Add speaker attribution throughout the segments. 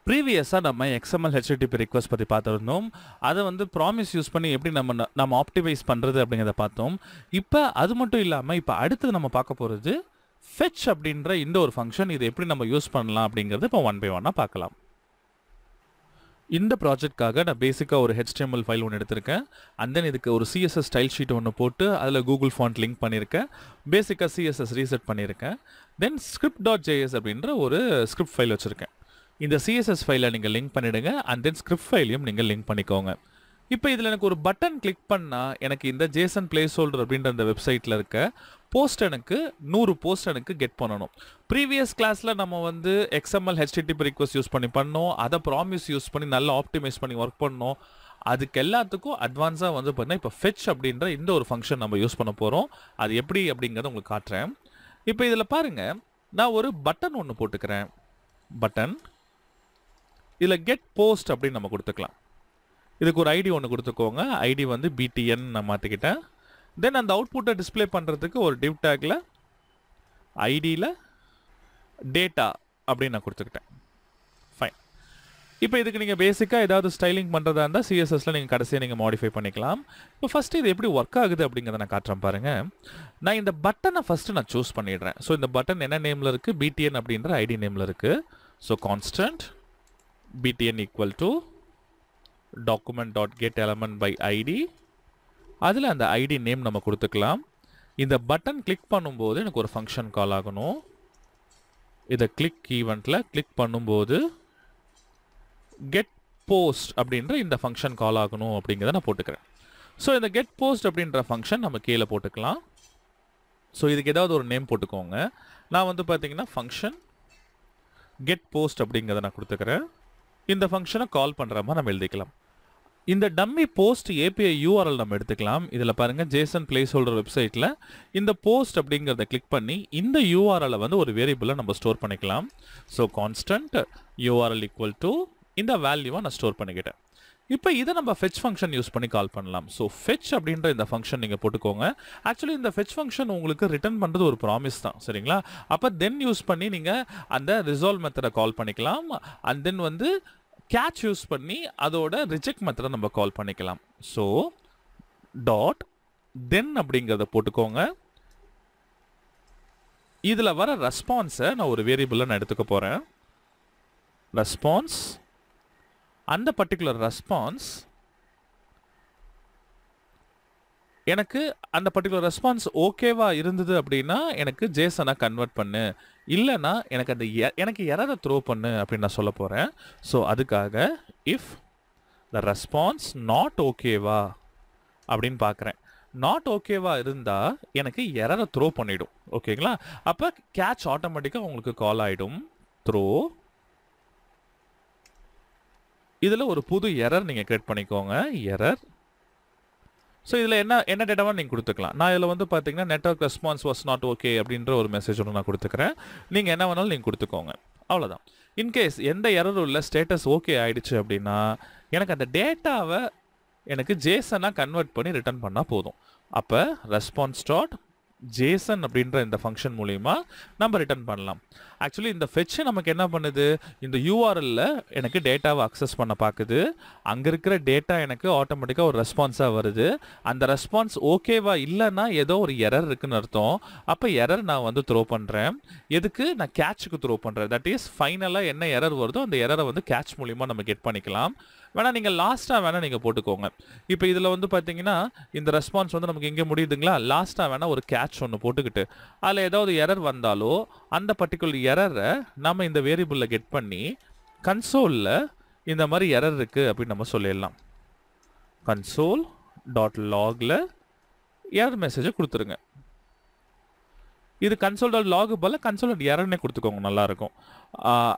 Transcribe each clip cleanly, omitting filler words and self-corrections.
Speaker 1: ப்ரீவியஸாக நம்ம XML HTTP request பற்றி பார்த்துருந்தோம். அதை வந்து ப்ராமிஸ் யூஸ் பண்ணி எப்படி நம்ம ஆப்டிமைஸ் பண்ணுறது அப்படிங்கிறத பார்த்தோம். இப்போ அது மட்டும் இல்லாமல் இப்போ அடுத்தது நம்ம பார்க்க போகிறது fetch அப்படின்ற இந்த ஒரு ஃபங்க்ஷன். இது எப்படி நம்ம யூஸ் பண்ணலாம் அப்படிங்கிறது இப்போ ஒன் பை ஒன்னாக பார்க்கலாம். இந்த ப்ராஜெக்ட்காக நான் பேசிக்காக ஒரு HTML ஃபைல் ஒன்று எடுத்திருக்கேன். அண்ட் தென் இதுக்கு ஒரு CSS ஸ்டைல் ஷீட் ஒன்று போட்டு அதில் கூகுள் ஃபாண்ட் லிங்க் பண்ணியிருக்கேன். பேசிக்காக CSS ரீசெட் பண்ணியிருக்கேன். தென் script.js அப்படின்ற ஒரு ஸ்கிரிப்ட் ஃபைல் வச்சுருக்கேன். இந்த CSS ஃபைலை நீங்கள் லிங்க் பண்ணிவிடுங்க. அண்ட் தென் ஸ்கிரிப்ட் ஃபைலையும் நீங்கள் லிங்க் பண்ணிக்கோங்க. இப்போ இதில் எனக்கு ஒரு பட்டன் கிளிக் பண்ணால் எனக்கு இந்த ஜேசன் பிளேஸ் ஹோல்டர் அப்படின்ற அந்த வெப்சைட்டில் இருக்க போஸ்ட் எனக்கு 100 போஸ்ட் எனக்கு கெட் பண்ணணும். ப்ரீவியஸ் கிளாஸில் நம்ம வந்து XML HTTP ரிக்வெஸ்ட் யூஸ் பண்ணோம். அதை ப்ராமிஸ் யூஸ் பண்ணி நல்லா ஆப்டிமைஸ் பண்ணி ஒர்க் பண்ணோம். அதுக்கு எல்லாத்துக்கும் அட்வான்ஸாக வந்து பார்த்தீங்கன்னா இப்போ fetch அப்படின்ற இந்த ஒரு ஃபங்க்ஷன் நம்ம யூஸ் பண்ண போகிறோம். அது எப்படி அப்படிங்கிறத உங்களுக்கு காட்டுறேன். இப்போ இதில் பாருங்கள், நான் ஒரு பட்டன் ஒன்று போட்டுக்கிறேன். பட்டன் இதில் கெட் போஸ்ட் அப்படின்னு நம்ம கொடுத்துக்கலாம். இதுக்கு ஒரு ஐடி ஒன்று கொடுத்துக்கோங்க. ஐடி வந்து BTN நான் மாற்றிக்கிட்டேன். தென் அந்த அவுட்புட்டை டிஸ்பிளே பண்ணுறதுக்கு ஒரு டிவ் டேக்கில் ஐடியில் டேட்டா அப்படின்னு நான் கொடுத்துக்கிட்டேன். ஃபைன். இப்போ இதுக்கு நீங்கள் பேசிக்காக ஏதாவது ஸ்டைலிங் பண்ணுறதா இருந்தால் CSSல நீங்கள் கடைசியாக நீங்கள் மாடிஃபை பண்ணிக்கலாம். இப்போ ஃபஸ்ட்டு இது எப்படி ஒர்க் ஆகுது அப்படிங்கிறத நான் காட்டுறேன் பாருங்கள். நான் இந்த பட்டனை ஃபஸ்ட்டு நான் சூஸ் பண்ணிடுறேன். ஸோ இந்த பட்டன் என்ன நேமில் இருக்குது? BTN அப்படின்ற ஐடி நேமில் இருக்குது. So constant BTN equal to document.getElement by ID. அதில் அந்த ஐடி நேம் நம்ம கொடுத்துக்கலாம். இந்த பட்டன் கிளிக் பண்ணும்போது எனக்கு ஒரு ஃபங்க்ஷன் கால் ஆகணும். இதை கிளிக் ஈவெண்ட்டில் கிளிக் பண்ணும்போது கெட் போஸ்ட் அப்படின்ற இந்த ஃபங்க்ஷன் கால் ஆகணும் அப்படிங்கிறத நான் போட்டுக்கிறேன். ஸோ இந்த கெட் போஸ்ட் அப்படின்ற ஃபங்க்ஷன் நம்ம கீழே போட்டுக்கலாம். ஸோ இதுக்கு ஏதாவது ஒரு நேம் போட்டுக்கோங்க. நான் வந்து பார்த்தீங்கன்னா ஃபங்க்ஷன் கெட் போஸ்ட் அப்படிங்கிறத நான் கொடுத்துக்கிறேன். இந்த ஃபங்க்ஷனை கால் பண்ணுற மாதிரி நம்ம எழுதிக்கலாம். இந்த டம்மி போஸ்ட் API URL நம்ம எடுத்துக்கலாம். இதில் பாருங்கள், ஜேசன் பிளேஸ் ஹோல்டர் வெப்சைட்டில் இந்த போஸ்ட் அப்படிங்கிறத கிளிக் பண்ணி இந்த URL வந்து ஒரு வேரியபிளில் நம்ம ஸ்டோர் பண்ணிக்கலாம். So constant URL equal to இந்த வேல்யூவை நான் ஸ்டோர் பண்ணிக்கிட்டேன். இப்போ இதை நம்ம fetch ஃபங்க்ஷன் யூஸ் பண்ணி கால் பண்ணலாம். ஸோ fetch அப்படின்ற இந்த ஃபங்க்ஷன் நீங்கள் போட்டுக்கோங்க. ஆக்சுவலி இந்த fetch ஃபங்க்ஷன் உங்களுக்கு ரிட்டர்ன் பண்ணுறது ஒரு ப்ராமிஸ் தான், சரிங்களா? அப்போ தென் யூஸ் பண்ணி நீங்கள் அந்த ரிசால்வ் மெத்தடை கால் பண்ணிக்கலாம். அண்ட் தென் வந்து கேட்ச் யூஸ் பண்ணி அதோட ரிஜெக்ட் மெத்தடை நம்ம கால் பண்ணிக்கலாம். ஸோ டாட் தென் அப்படிங்கிறத போட்டுக்கோங்க. இதில் வர ரெஸ்பான்ஸை நான் ஒரு வேரியபிளில் நான் எடுத்துக்க போகிறேன். ரெஸ்பான்ஸ், அந்த பர்டிகுலர் ரெஸ்பான்ஸ் எனக்கு அந்த பர்டிகுலர் ரெஸ்பான்ஸ் ஓகேவா இருந்தது அப்படின்னா எனக்கு ஜேசனை கன்வெர்ட் பண்ணு, இல்லைன்னா எனக்கு அந்த எனக்கு எரரை த்ரோ பண்ணு அப்படின்னு நான் சொல்ல போகிறேன். ஸோ அதுக்காக இஃப் த ரெஸ்பான்ஸ் நாட் ஓகேவா அப்படின்னு பார்க்குறேன். நாட் ஓகேவா இருந்தால் எனக்கு எரரை த்ரோ பண்ணிடும். ஓகேங்களா? அப்போ கேட்ச் ஆட்டோமேட்டிக்காக உங்களுக்கு கால் ஆகிடும். த்ரோ, இதில் ஒரு புது எரர் நீங்கள் கிரியேட் பண்ணிக்கோங்க. எரர். ஸோ இதில் என்ன டேட்டாவாக நீங்கள் கொடுத்துக்கலாம். நான் இதில் வந்து பார்த்தீங்கன்னா network response was not okay அப்படின்ற ஒரு மெசேஜ் ஒன்று நான் கொடுத்துக்கிறேன். நீங்கள் என்ன வேணாலும் நீங்கள் கொடுத்துக்கோங்க. அவ்வளோதான். இன்கேஸ் எந்த எரரும் இல்லை, ஸ்டேட்டஸ் ஓகே ஆகிடுச்சு அப்படின்னா எனக்கு அந்த டேட்டாவை எனக்கு ஜேசனாக கன்வெர்ட் பண்ணி ரிட்டர்ன் பண்ணால் போதும். அப்போ ரெஸ்பான்ஸ் டாட் ஜேசன் அப்படின்ற இந்த ஃபங்க்ஷன் மூலிமா நம்ம ரிட்டர்ன் பண்ணலாம். ஆக்சுவலி இந்த fetch நமக்கு என்ன பண்ணுது? இந்த URLல எனக்கு டேட்டாவை அக்சஸ் பண்ண பார்க்குது. அங்கே இருக்கிற டேட்டா எனக்கு ஆட்டோமேட்டிக்காக ஒரு ரெஸ்பான்ஸாக வருது. அந்த ரெஸ்பான்ஸ் ஓகேவா இல்லைன்னா ஏதோ ஒரு எரர் இருக்குன்னு அர்த்தம். அப்போ எரர் நான் வந்து த்ரோ பண்ணுறேன். எதுக்கு? நான் கேட்சுக்கு த்ரோ பண்ணுறேன். தட் இஸ் ஃபைனலாக என்ன எரர் வருதோ அந்த எரரை வந்து கேட்ச் மூலிமா நம்ம கெட் பண்ணிக்கலாம். வேணா நீங்கள் லாஸ்ட்டாக வேணால் நீங்கள் போட்டுக்கோங்க. இப்போ இதில் வந்து பார்த்தீங்கன்னா இந்த ரெஸ்பான்ஸ் வந்து நமக்கு இங்கே முடியுதுங்களா? லாஸ்ட்டாக வேணால் ஒரு கேட்ச் ஒன்று போட்டுக்கிட்டு அதில் ஏதாவது எரர் வந்தாலோ அந்த பர்டிகுலர் எரரை நம்ம இந்த வேரியபிளில் கெட் பண்ணி கன்சோலில் இந்த மாதிரி எரர் இருக்குது அப்படின்னு நம்ம சொல்லிடலாம். கன்சோல் டாட் லாகில் எரர் மெசேஜை கொடுத்துருங்க. இது கன்சோல் டாட் லாக் போல் கன்சோல் டாட் எரர்னே கொடுத்துக்கோங்க, நல்லாயிருக்கும்.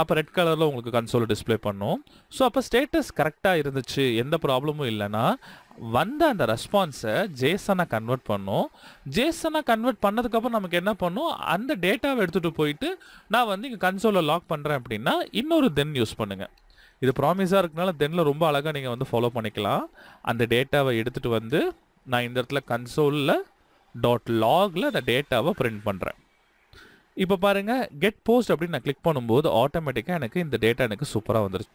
Speaker 1: அப்போ ரெட் கலரில் உங்களுக்கு கன்சோலை டிஸ்பிளே பண்ணும். ஸோ அப்போ ஸ்டேட்டஸ் கரெக்டாக இருந்துச்சு, எந்த ப்ராப்ளமும் இல்லைன்னா வந்த அந்த ரெஸ்பான்ஸை ஜேசனாக கன்வெர்ட் பண்ணும். ஜேசனாக கன்வெர்ட் பண்ணதுக்கப்புறம் நமக்கு என்ன பண்ணும்? அந்த டேட்டாவை எடுத்துகிட்டு போயிட்டு நான் வந்து இங்கே கன்சோலில் லாக் பண்ணுறேன் அப்படின்னா இன்னொரு தென் யூஸ் பண்ணுங்கள். இது ப்ராமிஸாக இருக்கனால தென்னில் ரொம்ப அழகாக நீங்கள் வந்து ஃபாலோ பண்ணிக்கலாம். அந்த டேட்டாவை எடுத்துகிட்டு வந்து நான் இந்த இடத்துல கன்சோலில் டாட் லாகில் அந்த டேட்டாவை பிரிண்ட் பண்ணுறேன். இப்போ பாருங்க கெட் போஸ்ட் அப்படின்னு நான் கிளிக் பண்ணும்போது ஆட்டோமேட்டிக்காக எனக்கு இந்த டேட்டா எனக்கு சூப்பராக வந்துருச்சு.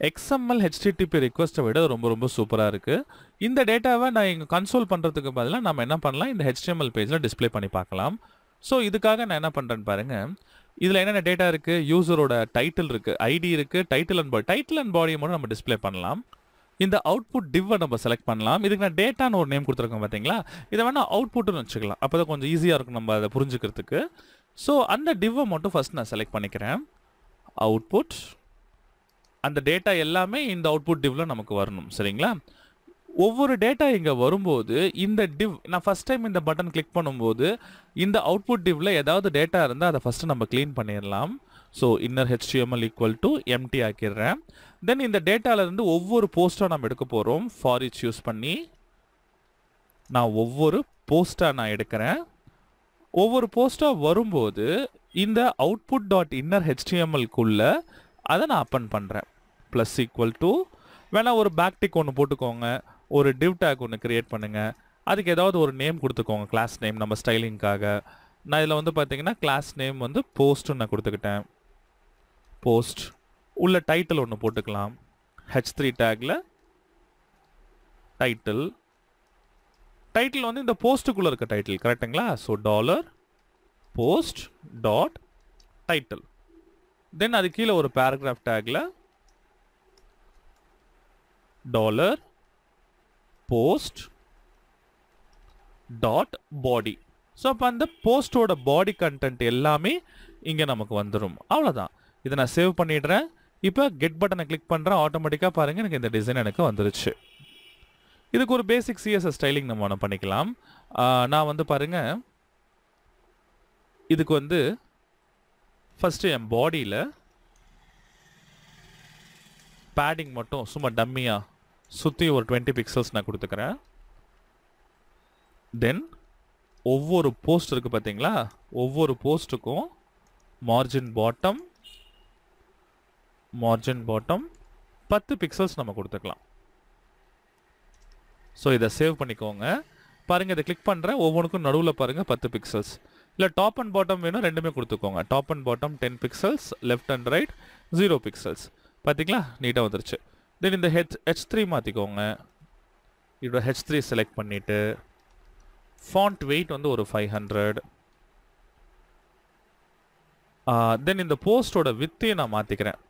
Speaker 1: XML HTTP ரிக்வெஸ்ட்டை விட ரொம்ப ரொம்ப சூப்பராக இருக்குது. இந்த டேட்டாவை நான் இங்கே கன்சோல் பண்ணுறதுக்கு பதிலாக நம்ம என்ன பண்ணலாம், இந்த HTML பேஜில் டிஸ்ப்ளே பண்ணி பார்க்கலாம். ஸோ இதுக்காக நான் என்ன பண்ணுறேன்னு பாருங்கள். இதில் என்னென்ன டேட்டா இருக்குது, யூசரோட டைட்டில் இருக்குது, ஐடி இருக்குது, டைட்டில் அண்ட் பாடியை மட்டும் நம்ம டிஸ்ப்ளே பண்ணலாம். இந்த அவுட்புட் டிவ்வை நம்ம செலக்ட் பண்ணலாம். இதுக்கு நான் டேட்டான்னு ஒரு நேம் கொடுத்துருக்கேன் பார்த்தீங்களா, இதை வேணால் அவுட்புட்டுன்னு வச்சுக்கலாம். அப்போ தான் கொஞ்சம் ஈஸியாக இருக்கும் நம்ம அதை புரிஞ்சுக்கிறதுக்கு. ஸோ அந்த டிவ்வை மட்டும் ஃபஸ்ட் நான் செலக்ட் பண்ணிக்கிறேன். அவுட்புட், அந்த டேட்டா எல்லாமே இந்த அவுட்புட் டிவ்வில் நமக்கு வரணும். சரிங்களா? ஒவ்வொரு டேட்டா இங்கே வரும்போது இந்த டிவ் நான் ஃபஸ்ட் டைம் இந்த பட்டன் கிளிக் பண்ணும்போது இந்த அவுட்புட் டிவ்வில் ஏதாவது டேட்டா இருந்தால் அதை ஃபஸ்ட்டு நம்ம க்ளீன் பண்ணிடலாம். So inner HTML equal to empty ஆக்கிடுறேன். தென் இந்த டேட்டாவிலேருந்து ஒவ்வொரு போஸ்ட்டாக நம்ம எடுக்க போகிறோம். ஃபார் ஈச் யூஸ் பண்ணி நான் ஒவ்வொரு போஸ்ட்டாக நான் எடுக்கிறேன். ஒவ்வொரு போஸ்ட்டாக வரும்போது இந்த அவுட்புட் டாட் இன்னர் HTMLக்குள்ளே அதை நான் அப்பன் பண்ணுறேன். ப்ளஸ் ஈக்குவல் டு வேணா ஒரு பேக் டிக் ஒன்று போட்டுக்கோங்க, ஒரு டிவ் டேக் ஒன்று கிரியேட் பண்ணுங்கள். அதுக்கு ஏதாவது ஒரு நேம் கொடுத்துக்கோங்க, கிளாஸ் நேம் நம்ம ஸ்டைலிங்காக. நான் இதில் வந்து பார்த்தீங்கன்னா கிளாஸ் நேம் வந்து போஸ்ட்டுன்னு நான் கொடுத்துக்கிட்டேன். போஸ்ட் உள்ள டைட்டில் ஒன்று போட்டுக்கலாம். H3 டேக்கில் டைட்டில் வந்து இந்த போஸ்ட்டுக்குள்ளே இருக்க டைட்டில் கரெக்டுங்களா? So $post dot title. Then அது கீழே ஒரு பேராகிராஃப் டேக்கில் $post டாட் பாடி. ஸோ அப்போ அந்த போஸ்டோட பாடி கண்டென்ட் எல்லாமே இங்கே நமக்கு வந்துடும். அவ்வளோதான். இதை நான் சேவ் பண்ணிடுறேன். இப்போ கெட் பட்டனை கிளிக் பண்ணுறேன். ஆட்டோமேட்டிக்காக பாருங்கள் எனக்கு இந்த டிசைன் எனக்கு வந்துருச்சு. இதுக்கு ஒரு பேசிக் CSS ஸ்டைலிங் நம்ம ஒன்று பண்ணிக்கலாம். நான் வந்து பாருங்கள் இதுக்கு வந்து ஃபஸ்ட்டு என் பாடியில் பேடிங் மட்டும் சும்மா டம்மியாக சுற்றி ஒரு 20 பிக்சல்ஸ் நான் கொடுத்துக்கிறேன். தென் ஒவ்வொரு போஸ்ட் இருக்குது பார்த்தீங்களா, ஒவ்வொரு போஸ்ட்டுக்கும் மார்ஜின் பாட்டம் 10 பிக்சல்ஸ் நம்ம கொடுத்துக்கலாம். ஸோ இதை சேவ் பண்ணிக்கோங்க. பாருங்கள் இதை கிளிக் பண்ணுறேன். ஒவ்வொன்றுக்கும் நடுவில் பாருங்கள் 10 பிக்சல்ஸ். இல்லை டாப் அண்ட் பாட்டம் வேணும், ரெண்டுமே கொடுத்துக்கோங்க. Top and bottom 10 pixels, left and right 0 pixels. பார்த்தீங்களா, நீட்டாக வந்துருச்சு. தென் இந்த H3 மாற்றிக்கோங்க. இதோட H3 செலக்ட் பண்ணிவிட்டு ஃபாண்ட் வெயிட் வந்து ஒரு 500. தென் இந்த போஸ்டோட வித்தையும் நான் மாற்றிக்கிறேன்.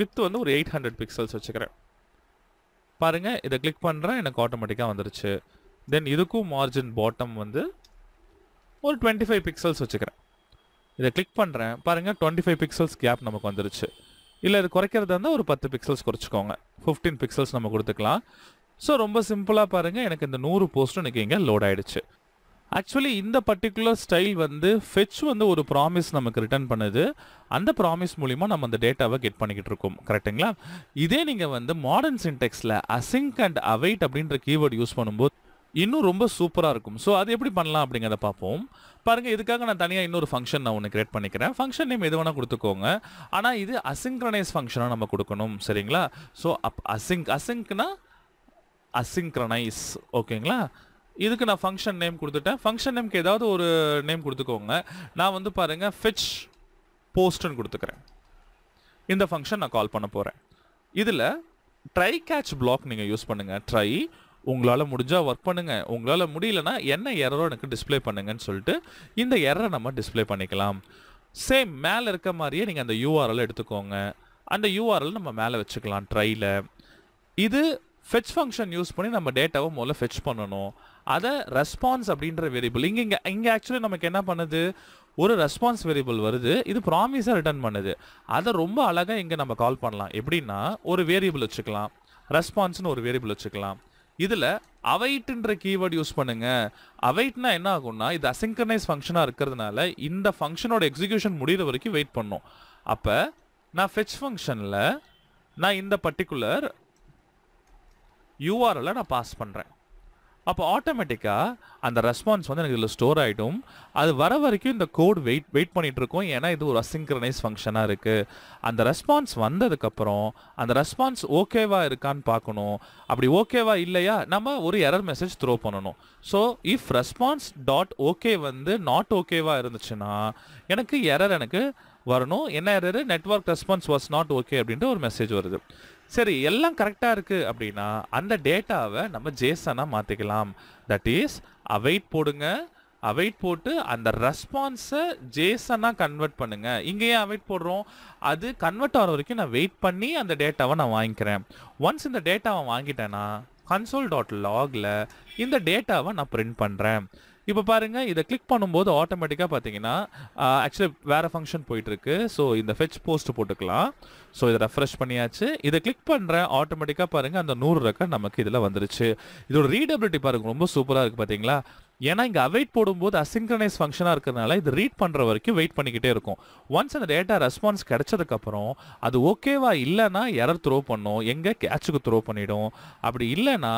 Speaker 1: வித்து வந்து ஒரு 800 பிக்சல்ஸ் வச்சுக்கிறேன். பாருங்கள் இதை கிளிக் பண்ணுறேன், எனக்கு ஆட்டோமேட்டிக்காக வந்துருச்சு. தென் இதுக்கும் மார்ஜின் பாட்டம் வந்து ஒரு 25 பிக்சல்ஸ் வச்சுக்கிறேன். இதை கிளிக் பண்ணுறேன், பாருங்கள் 25 பிக்சல்ஸ் கேப் நமக்கு வந்துருச்சு. இல்லை இது குறைக்கிறதா இருந்தால் ஒரு 10 பிக்சல்ஸ் குறைச்சிக்கோங்க. 15 பிக்சல்ஸ் நம்ம கொடுத்துக்கலாம். ஸோ ரொம்ப சிம்பிளாக பாருங்கள் எனக்கு இந்த 100 போஸ்ட்டும் எனக்கு இங்கே லோட் ஆகிடுச்சு. ஆக்சுவலி இந்த பர்டிகுலர் ஸ்டைல் வந்து ஃபெச் வந்து ஒரு ப்ராமிஸ் நமக்கு ரிட்டர்ன் பண்ணுது. அந்த ப்ராமிஸ் மூலிமா நம்ம அந்த டேட்டாவை கெட் பண்ணிக்கிட்டு இருக்கோம். கரெக்டுங்களா? இதே நீங்கள் வந்து மாடர்ன் சின்டெக்ஸில் அசிங்க் அண்ட் அவைட் அப்படின்ற கீவேர்டு யூஸ் பண்ணும்போது இன்னும் ரொம்ப சூப்பராக இருக்கும். ஸோ அது எப்படி பண்ணலாம் அப்படிங்கிறத பார்ப்போம். பாருங்கள் இதுக்காக நான் தனியாக இன்னொரு ஃபங்க்ஷன் நான் ஒன்று கிரியேட் பண்ணிக்கிறேன். ஃபங்க்ஷன் நேம் எது வேணால் கொடுத்துக்கோங்க. ஆனால் இது அசிங்க்ரனைஸ் ஃபங்க்ஷனாக நம்ம கொடுக்கணும். சரிங்களா? ஸோ அசிங்க்னா அசிங்க்ரனைஸ். ஓகேங்களா? இதுக்கு நான் ஃபங்க்ஷன் நேம் கொடுத்துட்டேன். ஃபங்க்ஷன் நேம்க்கு ஏதாவது ஒரு நேம் கொடுத்துக்கோங்க. நான் வந்து பாருங்கள் ஃபெச் போஸ்ட்னு கொடுத்துக்கிறேன். இந்த ஃபங்க்ஷன் நான் கால் பண்ண போகிறேன். இதில் ட்ரை கேட்ச் பிளாக் நீங்கள் யூஸ் பண்ணுங்கள். ட்ரை உங்களால் முடிஞ்சால் ஒர்க் பண்ணுங்கள், உங்களால் முடியலன்னா என்ன எரரோ எனக்கு டிஸ்பிளே பண்ணுங்கன்னு சொல்லிட்டு இந்த எரரை நம்ம டிஸ்பிளே பண்ணிக்கலாம். சேம் மேலே இருக்க மாதிரியே நீங்கள் அந்த URL எடுத்துக்கோங்க. அந்த URL நம்ம மேலே வச்சுக்கலாம் ட்ரையில். இது ஃபெச் ஃபங்க்ஷன் யூஸ் பண்ணி நம்ம டேட்டாவை முதல்ல ஃபெச் பண்ணணும். அதை ரெஸ்பான்ஸ் அப்படின்ற வேரியபிள் இங்கே ஆக்சுவலி நமக்கு என்ன பண்ணுது, ஒரு ரெஸ்பான்ஸ் வேரியபிள் வருது, இது ப்ராமிஸாக ரிட்டர்ன் பண்ணுது. அதை ரொம்ப அழகாக இங்கே நம்ம கால் பண்ணலாம். எப்படின்னா ஒரு வேரியபிள் வச்சுக்கலாம், ரெஸ்பான்ஸ்னு ஒரு வேரியபிள் வச்சுக்கலாம். இதில் அவைட்ன்ற கீவேர்டு யூஸ் பண்ணுங்க. அவைட்னா என்ன ஆகும்னா இது அசிங்க்ரனைஸ் ஃபங்க்ஷனாக இருக்கிறதுனால இந்த ஃபங்க்ஷனோட எக்ஸிக்யூஷன் முடிகிற வரைக்கும் வெயிட் பண்ணும். அப்போ நான் ஃபெச் ஃபங்க்ஷனில் நான் இந்த பர்டிகுலர் URL நான் பாஸ் பண்ணுறேன். அப்போ ஆட்டோமேட்டிக்கா அந்த ரெஸ்பான்ஸ் வந்து எனக்கு இதில் ஸ்டோர் ஆகிடும். அது வர வரைக்கும் இந்த கோட் வெயிட் பண்ணிட்டு இருக்கோம். ஏன்னா இது ஒரு அசிங்க்ரனைஸ் ஃபங்க்ஷனாக இருக்குது. அந்த ரெஸ்பான்ஸ் வந்ததுக்கப்புறம் அந்த ரெஸ்பான்ஸ் ஓகேவா இருக்கான்னு பார்க்கணும். அப்படி ஓகேவா இல்லையா நம்ம ஒரு எரர் மெசேஜ் த்ரோ பண்ணணும். So if response dot okay வந்து நாட் ஓகேவா இருந்துச்சுன்னா எனக்கு எரர் எனக்கு வரணும். என்ன error? Network response was not okay அப்படின்ற ஒரு மெசேஜ் வருது. சரி, எல்லாம் கரெக்டாக இருக்குது அப்படின்னா அந்த டேட்டாவை நம்ம ஜேசனாக மாற்றிக்கலாம். தட் இஸ் அவைட் போடுங்க. அவைட் போட்டு அந்த ரெஸ்பான்ஸை ஜேசனாக கன்வெர்ட் பண்ணுங்க. இங்கே ஏன் அவைட் போடுறோம்? அது கன்வெர்ட் ஆகிற வரைக்கும் நான் வெயிட் பண்ணி அந்த டேட்டாவை நான் வாங்கிக்கிறேன். ஒன்ஸ் இந்த டேட்டாவை வாங்கிட்டேன்னா console.logல இந்த டேட்டாவை நான் பிரிண்ட் பண்ணுறேன். இப்போ பாருங்க, இதை கிளிக் பண்ணும்போது ஆட்டோமேட்டிக்காக பார்த்தீங்கன்னா ஆக்சுவலி வேறு ஃபங்க்ஷன் போயிட்டுருக்கு. ஸோ இந்த ஃபெச் போஸ்ட் போட்டுக்கலாம். ஸோ இதை ரெஃப்ரெஷ் பண்ணியாச்சு. இதை கிளிக் பண்ணுறேன், ஆட்டோமேட்டிக்காக பாருங்கள் அந்த 100 ரெக்கார்ட் நமக்கு இதில் வந்துருச்சு. இதோட ரீடபிலிட்டி பாருங்கள் ரொம்ப சூப்பராக இருக்குது பார்த்தீங்களா? ஏன்னா இங்கே அவைட் போடும்போது அசிங்க்ரனைஸ் ஃபங்க்ஷனாக இருக்கிறதுனால இது ரீட் பண்ணுற வரைக்கும் வெயிட் பண்ணிக்கிட்டே இருக்கும். ஒன்ஸ் அந்த டேட்டா ரெஸ்பான்ஸ் கிடைச்சதுக்கப்புறம் அது ஓகேவா இல்லைன்னா எரர் த்ரோ பண்ணும், எங்கே கேட்சுக்கு த்ரோ பண்ணிடும். அப்படி இல்லைன்னா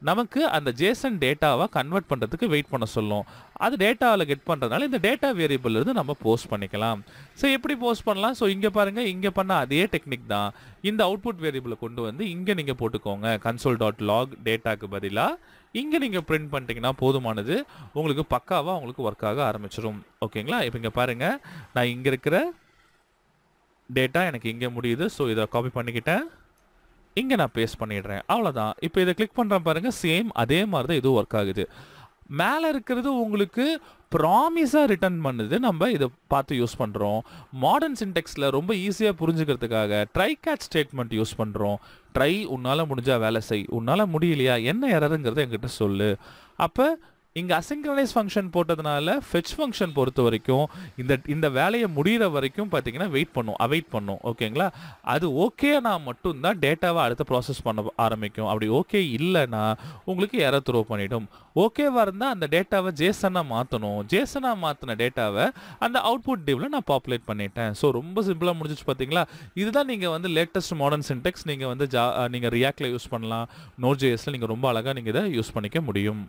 Speaker 1: நமக்கு அந்த ஜேசன் டேட்டாவை கன்வெர்ட் பண்ணுறதுக்கு வெயிட் பண்ண சொல்லும். அது டேட்டாவில் கெட் பண்ணுறதுனால இந்த டேட்டா வேரியபிள் இருந்து நம்ம போஸ்ட் பண்ணிக்கலாம். ஸோ எப்படி போஸ்ட் பண்ணலாம்? ஸோ இங்கே பாருங்கள், இங்கே பண்ண அதே டெக்னிக் தான். இந்த அவுட்புட் வேரியபிளை கொண்டு வந்து இங்கே நீங்கள் போட்டுக்கோங்க. console.log டேட்டாக்கு பதிலாக இங்கே நீங்கள் பிரிண்ட் பண்ணிட்டீங்கன்னா போதுமானது. உங்களுக்கு பக்காவாக உங்களுக்கு ஒர்க் ஆக ஆரம்பிச்சிடும். ஓகேங்களா? இப்போ இங்கே பாருங்கள், நான் இங்கே இருக்கிற டேட்டா எனக்கு இங்கே முடியுது. ஸோ இதை காப்பி பண்ணிக்கிட்டேன், இங்கே நான் பேஸ்ட் பண்ணிடுறேன். அவ்வளோதான். இப்போ இதை கிளிக் பண்ணுறேன் பாருங்கள், சேம் அதே மாதிரி தான் இதுவும் ஒர்க் ஆகுது. மேலே இருக்கிறது உங்களுக்கு ப்ராமிஸாக ரிட்டர்ன் பண்ணுது. நம்ம இதை பார்த்து யூஸ் பண்ணுறோம். மாடர்ன் சின்டெக்ஸில் ரொம்ப ஈஸியாக புரிஞ்சுக்கிறதுக்காக ட்ரை கேட்ச் ஸ்டேட்மெண்ட் யூஸ் பண்ணுறோம். ட்ரை, உன்னால் முடிஞ்சா வேலை செய், உன்னால் முடியலையா என்ன எரருங்கிறத என்கிட்ட சொல்லு. அப்போ இங்கே அசிங்க்ரனைஸ் ஃபங்க்ஷன் போட்டதுனால ஃபெச் ஃபங்க்ஷன் பொறுத்த வரைக்கும் இந்த வேலையை முடிகிற வரைக்கும் பார்த்தீங்கன்னா வெயிட் பண்ணும், அவைட் பண்ணும். ஓகேங்களா? அது ஓகேனா மட்டும்தான் டேட்டாவை அடுத்த ப்ராசஸ் பண்ண ஆரம்பிக்கும். அப்படி ஓகே இல்லைன்னா உங்களுக்கு எரர் த்ரோ பண்ணிடும். ஓகேவாக இருந்தால் அந்த டேட்டாவை ஜேசனாக மாற்றணும். ஜேசனாக மாற்றின டேட்டாவை அந்த அவுட்புட் டிவ்வில் நான் பாப்புலேட் பண்ணிட்டேன். ஸோ ரொம்ப சிம்பிளாக முடிஞ்சிச்சு பார்த்தீங்களா? இதுதான் நீங்கள் வந்து லேட்டஸ்ட் மாடர்ன் சின்டெக்ஸ். நீங்கள் வந்து நீங்கள் ரியாக்டில் யூஸ் பண்ணலாம், நோட் ஜேஎஸில் நீங்கள் ரொம்ப அழகாக நீங்கள் இதை யூஸ் பண்ணிக்க முடியும்.